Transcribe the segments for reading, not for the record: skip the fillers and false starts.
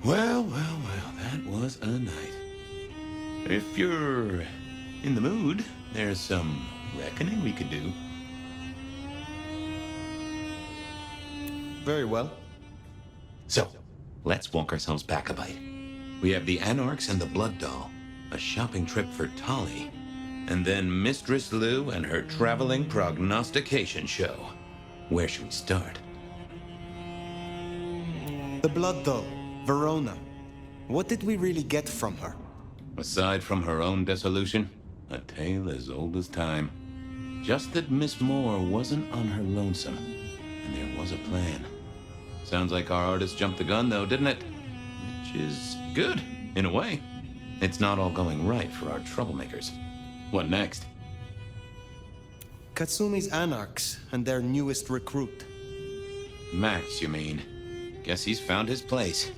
Well, that was a night. If you're in the mood, there's some reckoning we could do. Very well. So, let's walk ourselves back a bite. We have the Anarchs and the Blood Doll, a shopping trip for Tolly, and then Mistress Lou and her traveling prognostication show. Where should we start? The Blood Doll, Verona. What did we really get from her? Aside from her own dissolution, a tale as old as time. Just that Miss Moore wasn't on her lonesome, and there was a plan. Sounds like our artist jumped the gun, though, didn't it? Which is good, in a way. It's not all going right for our troublemakers. What next? Katsumi's Anarchs and their newest recruit. Max, you mean? Guess he's found his place.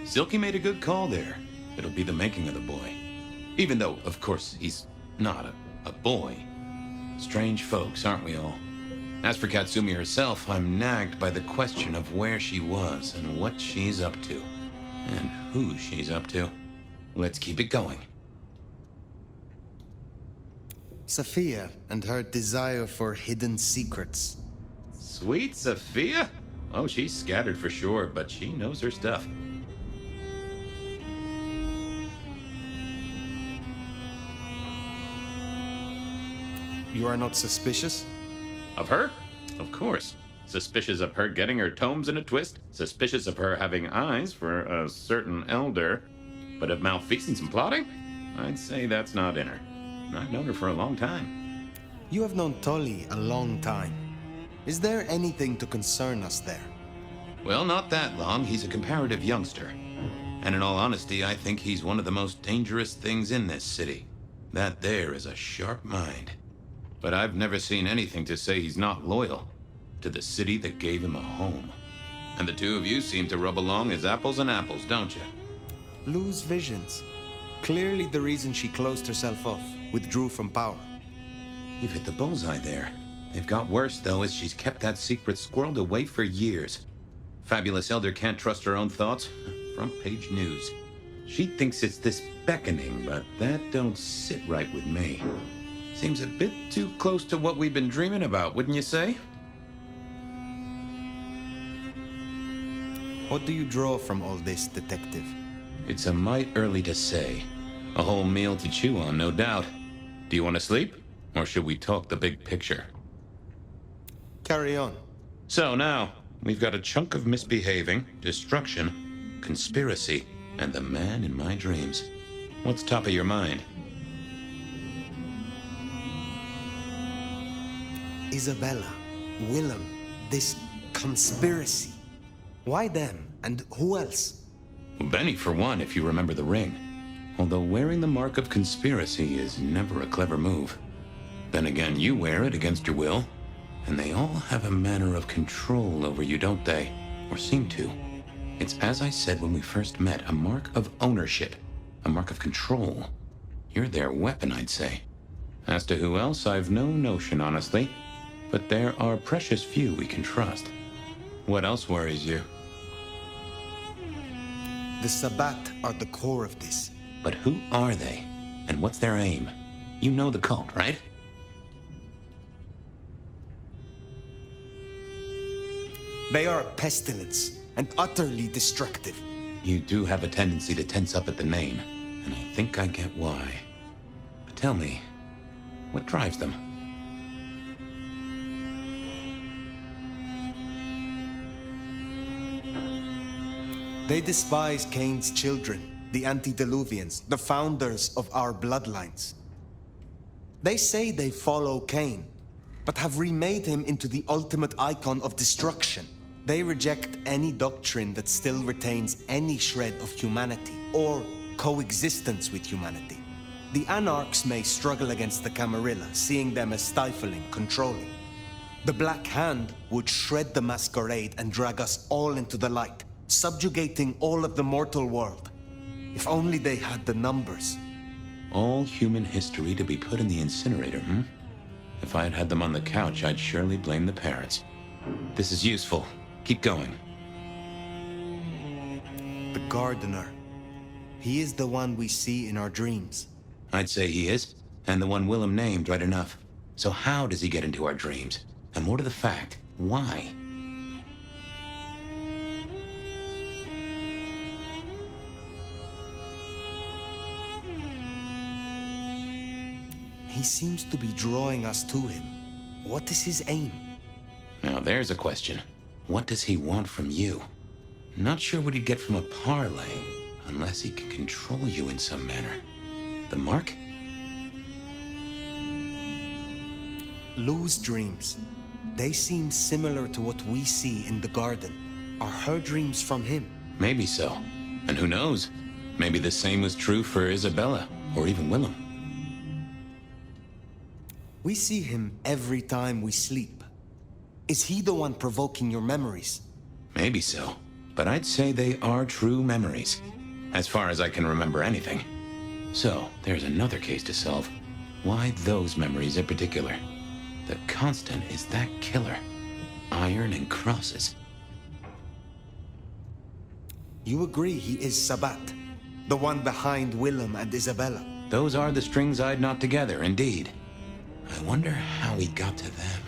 Silky made a good call there. It'll be the making of the boy. Even though, of course, he's not a boy. Strange folks, aren't we all? As for Katsumi herself, I'm nagged by the question of where she was and what she's up to. And who she's up to. Let's keep it going. Sophia and her desire for hidden secrets. Sweet Sophia? Oh, she's scattered for sure, but she knows her stuff. You are not suspicious? Of her? Of course. Suspicious of her getting her tomes in a twist. Suspicious of her having eyes for a certain elder. But of malfeasance and plotting? I'd say that's not in her. I've known her for a long time. You have known Tolly a long time. Is there anything to concern us there? Well, not that long. He's a comparative youngster. And in all honesty, I think he's one of the most dangerous things in this city. That there is a sharp mind. But I've never seen anything to say he's not loyal to the city that gave him a home. And the two of you seem to rub along as apples and apples, don't you? Lou's visions. Clearly the reason she closed herself off, withdrew from power. You've hit the bullseye there. They've got worse, though, as she's kept that secret squirreled away for years. Fabulous Elder can't trust her own thoughts. Front page news. She thinks it's this beckoning, but that don't sit right with me. Seems a bit too close to what we've been dreaming about, wouldn't you say? What do you draw from all this, detective? It's a mite early to say. A whole meal to chew on, no doubt. Do you want to sleep? Or should we talk the big picture? Carry on. So now, we've got a chunk of misbehaving, destruction, conspiracy, and the man in my dreams. What's top of your mind? Isabella, Willem, this conspiracy. Why them? And who else? Well, Benny, for one, if you remember the ring. Although wearing the mark of conspiracy is never a clever move. Then again, you wear it against your will. And they all have a manner of control over you, don't they? Or seem to. It's as I said when we first met, a mark of ownership. A mark of control. You're their weapon, I'd say. As to who else, I've no notion, honestly. But there are precious few we can trust. What else worries you? The Sabbat are the core of this. But who are they? And what's their aim? You know the cult, right? They are a pestilence and utterly destructive. You do have a tendency to tense up at the name, and I think I get why. But tell me, what drives them? They despise Cain's children, the antediluvians, the founders of our bloodlines. They say they follow Cain, but have remade him into the ultimate icon of destruction. They reject any doctrine that still retains any shred of humanity, or coexistence with humanity. The Anarchs may struggle against the Camarilla, seeing them as stifling, controlling. The Black Hand would shred the Masquerade and drag us all into the light, subjugating all of the mortal world. If only they had the numbers. All human history to be put in the incinerator, hmm? If I had had them on the couch, I'd surely blame the parents. This is useful. Keep going. The gardener. He is the one we see in our dreams. I'd say he is, and the one Willem named right enough. So how does he get into our dreams? And more to the fact, why? He seems to be drawing us to him. What is his aim? Now there's a question. What does he want from you? Not sure what he'd get from a parlay, unless he can control you in some manner. The mark? Lou's dreams. They seem similar to what we see in the garden. Are her dreams from him? Maybe so. And who knows? Maybe the same was true for Isabella, or even Willem. We see him every time we sleep. Is he the one provoking your memories? Maybe so. But I'd say they are true memories, as far as I can remember anything. So, there's another case to solve. Why those memories in particular? The constant is that killer. Iron and crosses. You agree he is Sabat, the one behind Willem and Isabella? Those are the strings I'd knot together, indeed. I wonder how he got to them.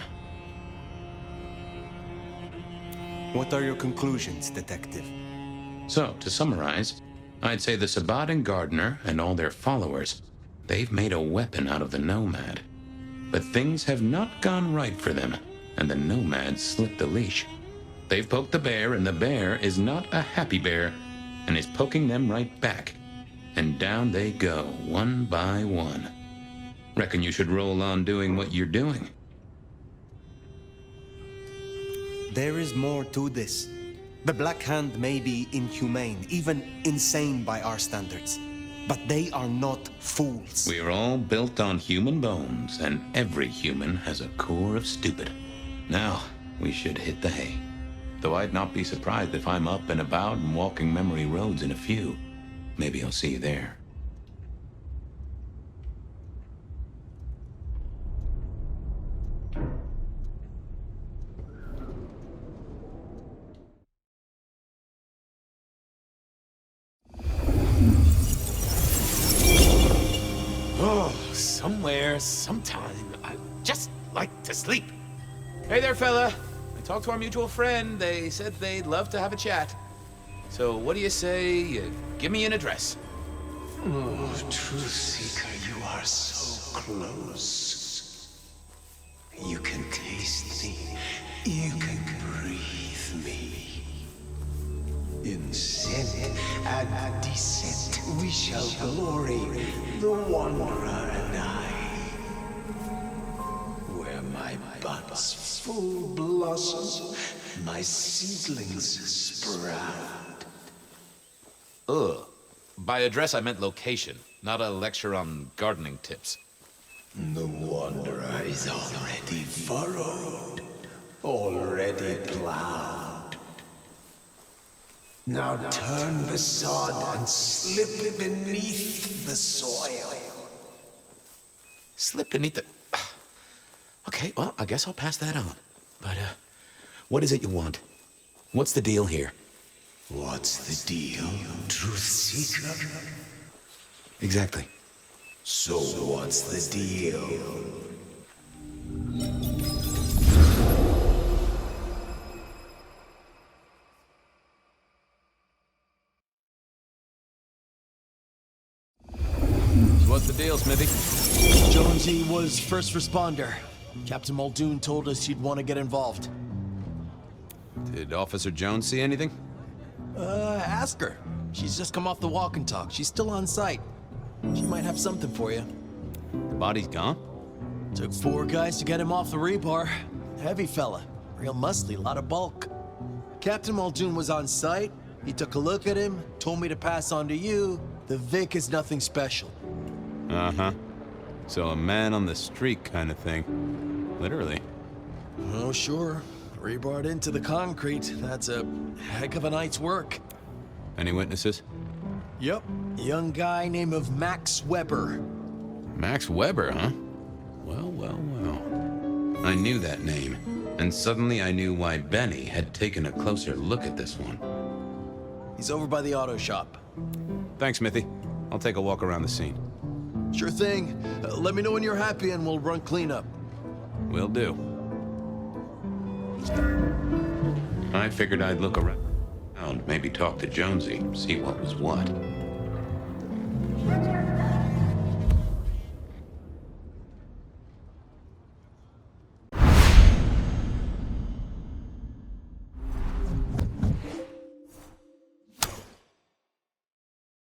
What are your conclusions, Detective? So, to summarize, I'd say the Sabat and Gardener and all their followers, they've made a weapon out of the Nomad. But things have not gone right for them, and the Nomad slipped the leash. They've poked the bear, and the bear is not a happy bear, and is poking them right back. And down they go, one by one. Reckon you should roll on doing what you're doing. There is more to this. The Black Hand may be inhumane, even insane by our standards. But they are not fools. We are all built on human bones, and every human has a core of stupid. Now, we should hit the hay. Though I'd not be surprised if I'm up and about and walking memory roads in a few. Maybe I'll see you there. Oh, somewhere, sometime, I just like to sleep. Hey there, fella. I talked to our mutual friend. They said they'd love to have a chat. So what do you say you give me an address? Oh, Truth Seeker, you are so close. You can taste me. You can breathe me. In sin and descent we shall glory, the Wanderer and I. Where my buds full blossom, my seedlings sprout. Ugh. By address, I meant location, not a lecture on gardening tips. The Wanderer is already furrowed, already plowed. Now turn the sod and slip beneath the soil. Slip beneath the... Okay, well, I guess I'll pass that on. But, what is it you want? What's the deal here? What's the deal, Truth Seeker? Exactly. So what's the deal? What's the deal, Smithy? Jonesy was first responder. Captain Muldoon told us you'd want to get involved. Did Officer Jones see anything? Ask her. She's just come off the walk and talk. She's still on site. She might have something for you. The body's gone? Took 4 guys to get him off the rebar. Heavy fella. Real muscly, lot of bulk. Captain Muldoon was on site. He took a look at him, told me to pass on to you. The Vic is nothing special. Uh-huh. So a man on the street kind of thing. Literally. Oh, sure. Rebarred into the concrete. That's a heck of a night's work. Any witnesses? Yep. Young guy named of Max Weber. Max Weber, huh? Well, well, well. I knew that name, and suddenly I knew why Benny had taken a closer look at this one. He's over by the auto shop. Thanks, Smithy. I'll take a walk around the scene. Sure thing. Let me know when you're happy and we'll run cleanup. Will do. I figured I'd look around, maybe talk to Jonesy, see what was what.